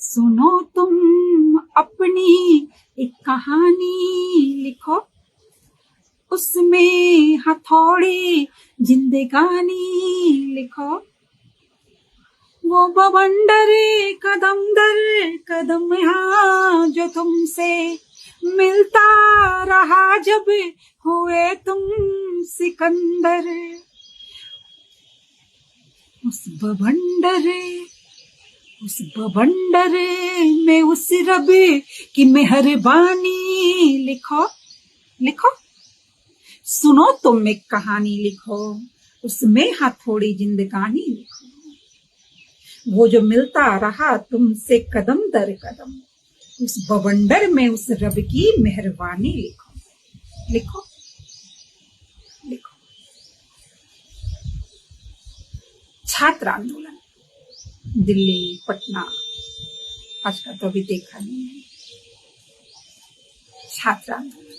सुनो तुम अपनी एक कहानी लिखो, उसमें हथौड़ी जिंदगानी लिखो। वो बवंडर कदम दर कदम यहाँ जो तुमसे मिलता रहा जब हुए तुम सिकंदर। उस बवंडर में उस रब की मेहरबानी लिखो लिखो। सुनो तुम एक कहानी लिखो, उसमें हथौड़ी जिंदगानी लिखो। वो जो मिलता रहा तुमसे कदम दर कदम, उस बवंडर में उस रब की मेहरबानी लिखो लिखो लिखो। छात्र आंदोलन दिल्ली, पटना, आज का तो अभी देखा नहीं है। छात्र आंदोलन,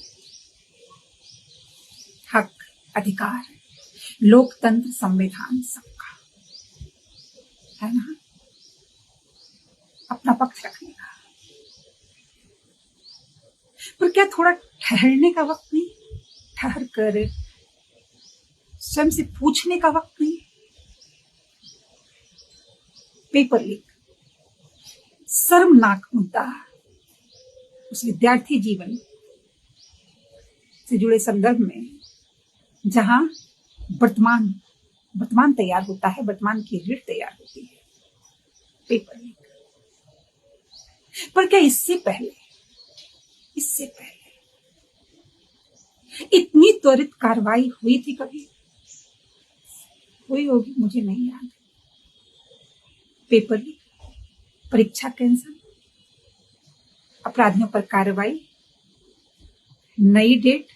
हक, अधिकार, लोकतंत्र, संविधान सबका है ना, अपना पक्ष रखने का। पर क्या थोड़ा ठहरने का वक्त नहीं? ठहर कर स्वयं से पूछने का वक्त नहीं? पेपर लीक, शर्मनाक मुद्दा, उस विद्यार्थी जीवन से जुड़े संदर्भ में जहां वर्तमान तैयार होता है, वर्तमान की रीढ़ तैयार होती है। Paper leak. पर क्या इससे पहले इतनी त्वरित कार्रवाई हुई थी? कभी हुई होगी, मुझे नहीं याद। पेपर लीक, परीक्षा कैंसिल, अपराधियों पर कार्रवाई, नई डेट,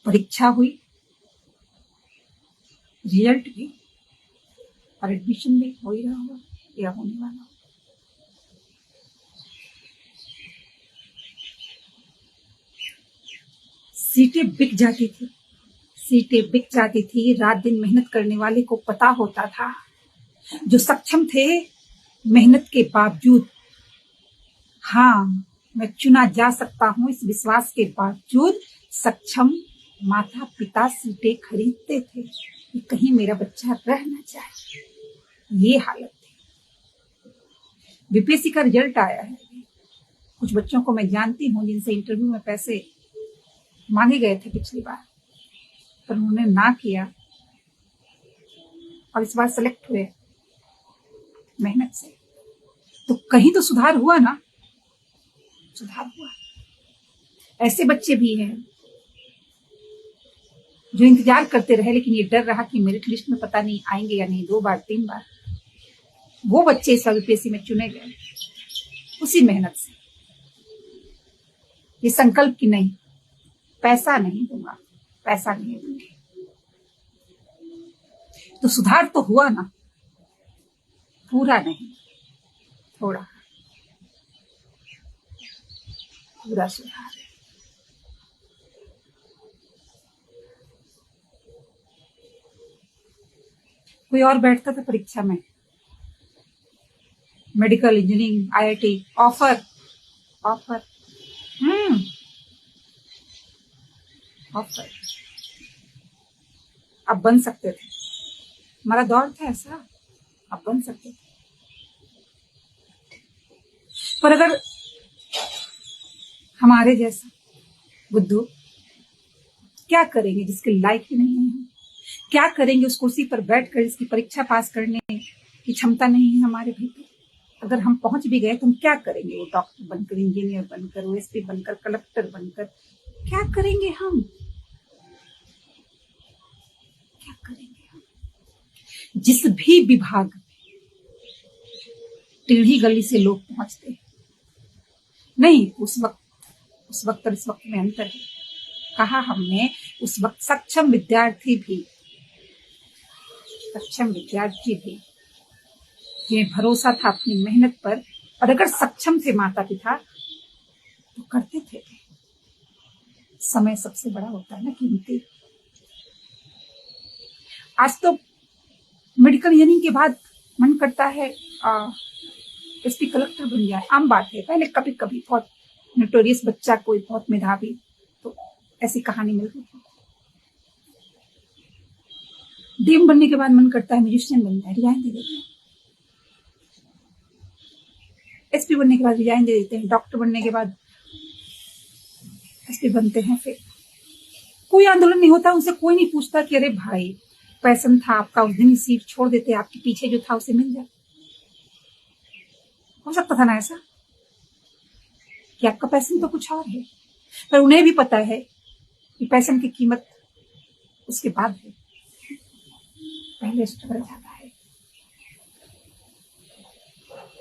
परीक्षा हुई, रिजल्ट भी और एडमिशन भी हो ही रहा होगा या होने वाला होगा। सीटें बिक जाती थी। रात दिन मेहनत करने वाले को पता होता था, जो सक्षम थे मेहनत के बावजूद, हाँ मैं चुना जा सकता हूं, इस विश्वास के बावजूद सक्षम माता पिता सीटें खरीदते थे कि कहीं मेरा बच्चा रह न जाए। ये हालत थी। बीपीएससी का रिजल्ट आया है। कुछ बच्चों को मैं जानती हूँ जिनसे इंटरव्यू में पैसे मांगे गए थे पिछली बार, पर उन्होंने ना किया और इस बार सेलेक्ट हुए मेहनत से। तो कहीं तो सुधार हुआ ना? सुधार हुआ। ऐसे बच्चे भी हैं जो इंतजार करते रहे, लेकिन ये डर रहा कि मेरिट लिस्ट में पता नहीं आएंगे या नहीं, 2 बार 3 बार। वो बच्चे इस यूपीएससी में चुने गए उसी मेहनत से। ये संकल्प की नहीं, पैसा नहीं दूंगा, पैसा नहीं दूंगी। तो सुधार तो हुआ ना? पूरा नहीं, थोड़ा, पूरा सुधार है। कोई और बैठता था परीक्षा में, medical, engineering, IIT, offer offer अब बन सकते थे। हमारा दौर था ऐसा, अब बन सकते थे। पर अगर हमारे जैसा बुद्धू, क्या करेंगे जिसके लायक ही नहीं है? क्या करेंगे उस कुर्सी पर बैठकर जिसकी परीक्षा पास करने की क्षमता नहीं है हमारे भीतर? अगर हम पहुंच भी गए तो हम क्या करेंगे? वो डॉक्टर बनकर, इंजीनियर बनकर, ओएसपी बनकर, कलेक्टर बनकर क्या करेंगे हम? क्या करेंगे हम? जिस भी विभाग टेढ़ी गली से लोग पहुंचते नहीं, उस वक्त और इस वक्त में अंतर है। कहा हमने उस वक्त सक्षम विद्यार्थी भी जिन्हें भरोसा था अपनी मेहनत पर, और अगर सक्षम थे माता पिता तो करते थे। समय सबसे बड़ा होता है ना, कीमती। आज तो मेडिकल इंजीनियरिंग के बाद मन करता है एसपी कलेक्टर बन जाए, आम बात है। पहले कभी कभी बहुत नोटोरियस बच्चा, कोई बहुत मेधावी, तो ऐसी कहानी मिलती थी। डीएम बनने के बाद मन करता है म्यूजिशियन बन जाए, रिजाइन दे देते हैं। एसपी बनने के बाद रिजाइन दे देते हैं। डॉक्टर बनने के बाद एसपी बनते हैं। फिर कोई आंदोलन नहीं होता, उनसे कोई नहीं पूछता कि अरे भाई पैशन था आपका, उस दिन ही सीट छोड़ देते, आपके पीछे जो था उसे मिल जाए। हो सकता था ना ऐसा कि आपका पैशन तो कुछ और है, पर उन्हें भी पता है कि पैशन की कीमत उसके बाद है, पहले स्ट्रगल जाता है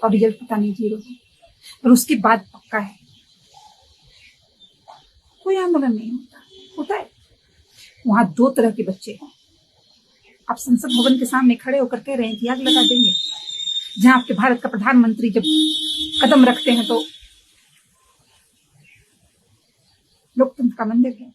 और रिजल्ट पता नहीं 0 है, पर उसके बाद पक्का है। कोई आंदोलन नहीं होता है। वहां 2 तरह के बच्चे हैं। आप संसद भवन के सामने खड़े होकर कह रहे हैं कि आग लगा देंगे, जहां आपके भारत का प्रधानमंत्री जब कदम रखते हैं तो लोकतंत्र का मंदिर है।